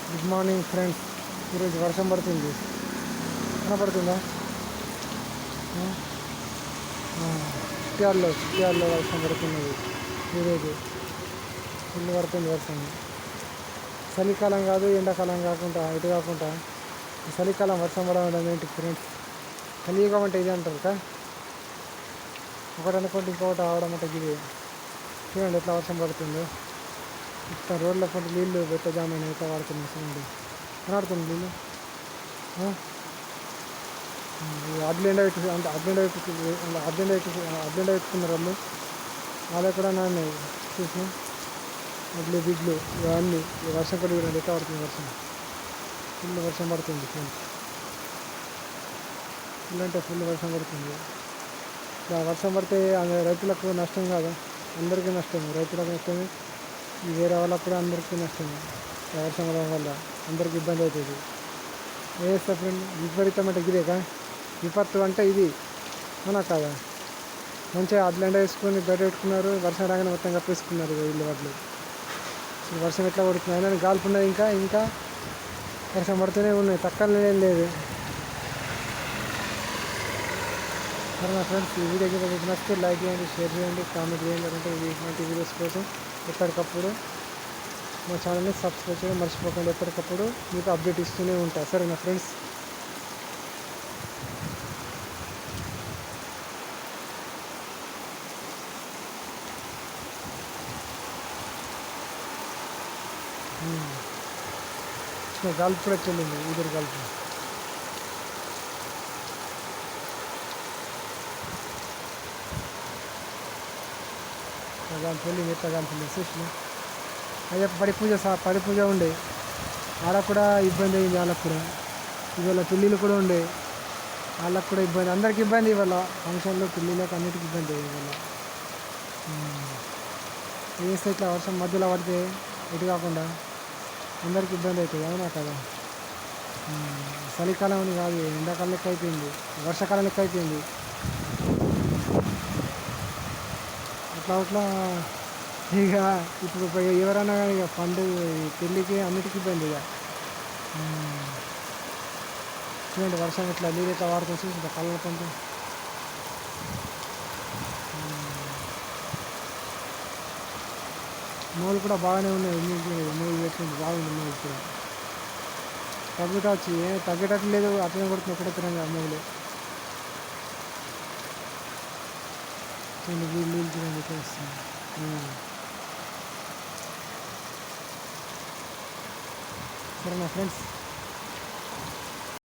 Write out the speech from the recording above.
Good morning friends. ఈరోజు వర్షం పడుతుంది, కనపడుతుందా? చిట్యాల్లో వర్షం పడుతున్నది. ఈరోజు ఫుల్ పడుతుంది వర్షం. చలికాలం కాదు, ఎండాకాలం కాకుండా ఇటు కాకుండా చలికాలం వర్షం పడడం ఏంటి ఫ్రెండ్స్? కలియుగం అంటే ఇది అంటారు కదా. ఒకటి అనుకుంటే ఇంకొకటి రావడం అంటే ఇది. చూడండి ఎట్లా వర్షం పడుతుందో. ఇట్లా రోడ్ల పంట నీళ్ళు పెట్టజామని ఎట్లా పడుతున్నాయి చూడండి. కనబడుతుంది నీళ్ళు. అడ్లెండ అంటే అడ్లెండ పెట్టుకున్నారు వాళ్ళు. వాళ్ళే కూడా నన్ను చూసిన అడ్లు బిడ్లు ఇవన్నీ వర్షం కూడా చూడండి ఎట్లా పడుతుంది వర్షం. ఫుల్ వర్షం పడుతుంది ఫ్రెండ్స్. ఫుల్ అంటే ఫుల్ వర్షం పడుతుంది. ఇలా వర్షం పడితే రైతులకు నష్టం కాదు, అందరికీ నష్టమే. రైతులకు నష్టమే, వేరే వాళ్ళకు కూడా అందరికీ నష్టమే. వర్షం పడడం వల్ల అందరికీ ఇబ్బంది అవుతుంది. వేస్తా ఫ్రెండ్. విపరీతం అంటే ఇదేకా విపత్తు అంటే ఇది అవునా కాదా? మంచిగా అడ్లండ వేసుకొని బయట పెట్టుకున్నారు, వర్షం రాగానే మొత్తం కప్పేసుకున్నారు వీళ్ళు వాళ్ళు. వర్షం ఎట్లా పడుతుంది అయినా గాల్పున్నది. ఇంకా వర్షం పడుతూనే ఉన్నాయి, తక్కువ లేదు. సరే నా ఫ్రెండ్స్, ఈ వీడియోకి మీకు నచ్చితే లైక్ చేయండి, షేర్ చేయండి, కామెంట్ చేయండి. అంటే ఇలాంటి వీడియోస్ కోసం ఎప్పటికప్పుడు మా ఛానల్ని సబ్స్క్రైబ్ చేయడం మర్చిపోకండి. ఎప్పటికప్పుడు మీకు అప్డేట్ ఇస్తూనే ఉంటా. సరేనా ఫ్రెండ్స్? గాల్పు కూడా చెల్లింది, ఇద్దరు గాల్పు. గాలి చెల్లింది, ఎట్లా గాల్పింది చూసిన. అయ్యప్ప పడి పూజ ఉండే, వాళ్ళకు కూడా ఇబ్బంది అయింది. వాళ్ళకు కూడా ఇవాళ పెళ్ళిళ్ళు కూడా ఉండే, వాళ్ళకు కూడా ఇబ్బంది, అందరికి ఇబ్బంది. ఇవాళ ఫంక్షన్లు పెళ్ళిళ్ళకి అన్నిటికీ ఇబ్బంది ఇవాళ. వేస్తే ఇట్లా వర్షం మధ్యలో పడితే ఎటు కాకుండా అందరికి ఇబ్బంది అవుతుంది అవునా కదా. చలికాలం అని కాదు, ఎండాకాలం లెక్క అయిపోయింది, వర్షాకాలం లెక్క అయిపోయింది. అట్లా ఇక ఇప్పుడు ఎవరైనా కానీ ఇక పండుగ పెళ్ళికి అన్నిటికీ ఇబ్బంది. ఇక చూడండి వర్షం ఇట్లా నీరు ఎట్లా వాడుతుంది చూసి కళ్ళ పంట. మూలు కూడా బాగానే ఉన్నాయి, మూలు పెట్టింది బాగుంది. మూలు కూడా తగ్గుతా తగ్గేటట్టు లేదు, అట్లనే కొడుతుంది ఎక్కడెక్కడంగా మూలు. చూడండి నీళ్ళు చూడండి ఎట్లా వస్తుంది. సరేనా ఫ్రెండ్స్?